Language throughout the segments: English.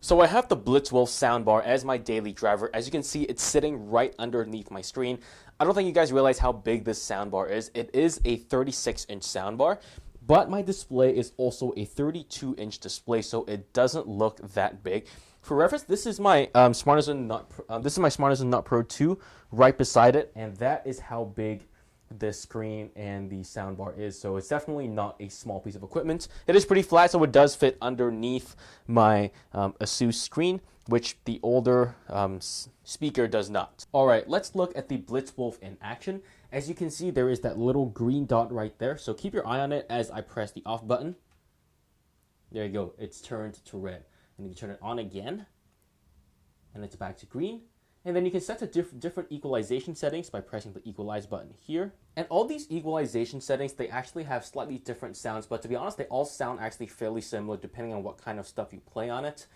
So I have the Blitzwolf soundbar as my daily driver. As you can see, it's sitting right underneath my screen. I don't think you guys realize how big this soundbar is. It is a 36-inch soundbar, but my display is also a 32-inch display, so it doesn't look that big. For reference, this is my Smart as a Nut Pro 2 right beside it, and that is how big this screen and the soundbar is. So it's definitely not a small piece of equipment. It is pretty flat, so it does fit underneath my Asus screen, which the older speaker does not. All right, let's look at the Blitzwolf in action. As you can see, there is that little green dot right there, so keep your eye on it as I press the off button. There you go, it's turned to red. And you can turn it on again, and it's back to green. And then you can set the different equalization settings by pressing the equalize button here. And all these equalization settings, they actually have slightly different sounds, but to be honest, they all sound actually fairly similar depending on what kind of stuff you play on it.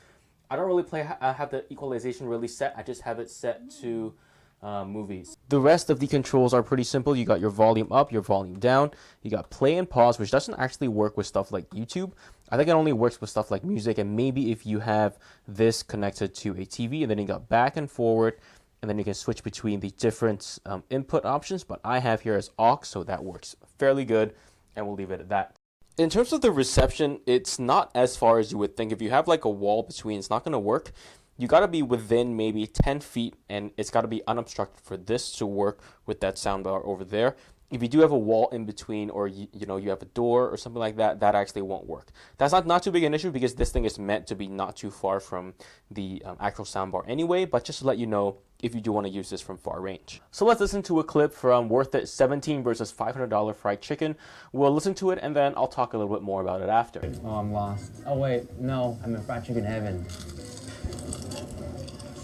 I don't really have the equalization really set. I just have it set to movies. The rest of the controls are pretty simple. You got your volume up, your volume down. You got play and pause, which doesn't actually work with stuff like YouTube. I think it only works with stuff like music, and maybe if you have this connected to a TV, and then you got back and forward, and then you can switch between the different input options, but I have here as aux, so that works fairly good, and we'll leave it at that. In terms of the reception, it's not as far as you would think. If you have like a wall between, it's not going to work. You got to be within maybe 10 feet, and it's got to be unobstructed for this to work with that soundbar over there. If you do have a wall in between, or you have a door or something like that, that actually won't work. That's not too big an issue because this thing is meant to be not too far from the actual soundbar anyway, but just to let you know if you do want to use this from far range. So let's listen to a clip from Worth It 17 versus $500 fried chicken. We'll listen to it and then I'll talk a little bit more about it after. Oh, I'm lost. Oh wait, no, I'm in fried chicken heaven.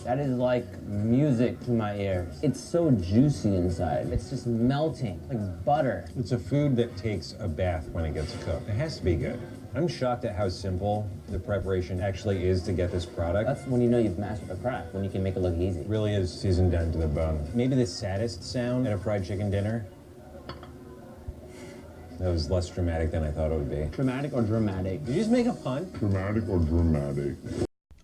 That is like music to my ears. It's so juicy inside. It's just melting, like butter. It's a food that takes a bath when it gets cooked. It has to be good. I'm shocked at how simple the preparation actually is to get this product. That's when you know you've mastered the craft, when you can make it look easy. It really is seasoned down to the bone. Maybe the saddest sound at a fried chicken dinner. That was less dramatic than I thought it would be. Dramatic or dramatic? Did you just make a pun? Dramatic or dramatic?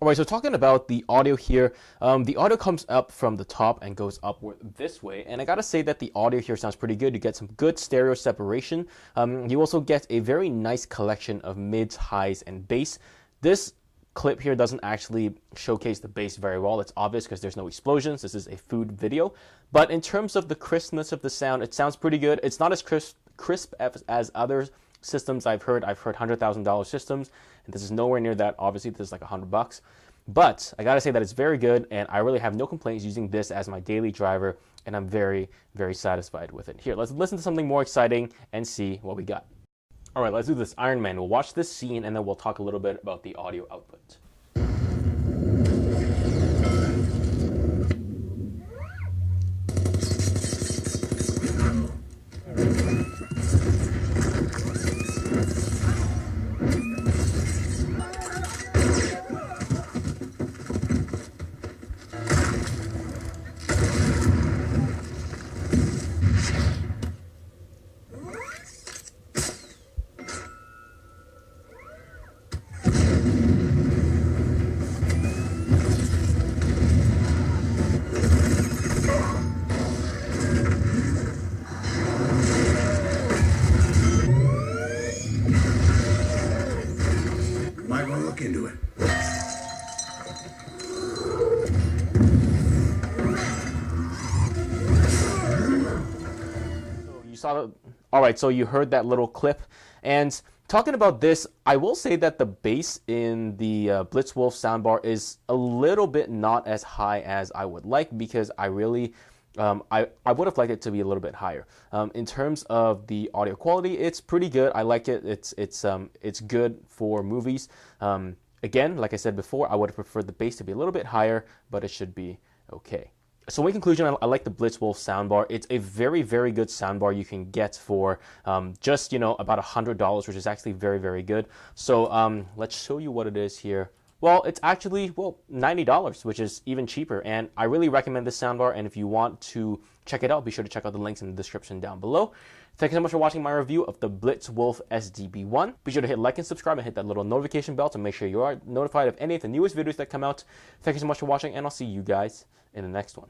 Alright, so talking about the audio here, the audio comes up from the top and goes upward this way, and I gotta say that the audio here sounds pretty good. You get some good stereo separation. You also get a very nice collection of mids, highs, and bass. This clip here doesn't actually showcase the bass very well. It's obvious because there's no explosions. This is a food video. But in terms of the crispness of the sound, it sounds pretty good. It's not as crisp as other systems I've heard $100,000 systems, and this is nowhere near that. Obviously, this is like $100, but I gotta say that it's very good, and I really have no complaints using this as my daily driver, and I'm very, very satisfied with it. Here, let's listen to something more exciting and see what we got. All right, let's do this. Iron Man. We'll watch this scene, and then we'll talk a little bit about the audio output. Look into it. All right, so you heard that little clip, and talking about this, I will say that the bass in the Blitzwolf soundbar is a little bit not as high as I would like, because I really I would have liked it to be a little bit higher. In terms of the audio quality, it's pretty good. I like it. It's good for movies. Again, like I said before, I would have preferred the bass to be a little bit higher, but it should be okay. So in conclusion, I like the Blitzwolf soundbar. It's a very, very good soundbar you can get for just, about $100, which is actually very, very good. So let's show you what it is here. Well, it's actually, $90, which is even cheaper. And I really recommend this soundbar. And if you want to check it out, be sure to check out the links in the description down below. Thank you so much for watching my review of the Blitzwolf SDB1. Be sure to hit like and subscribe and hit that little notification bell to make sure you are notified of any of the newest videos that come out. Thank you so much for watching, and I'll see you guys in the next one.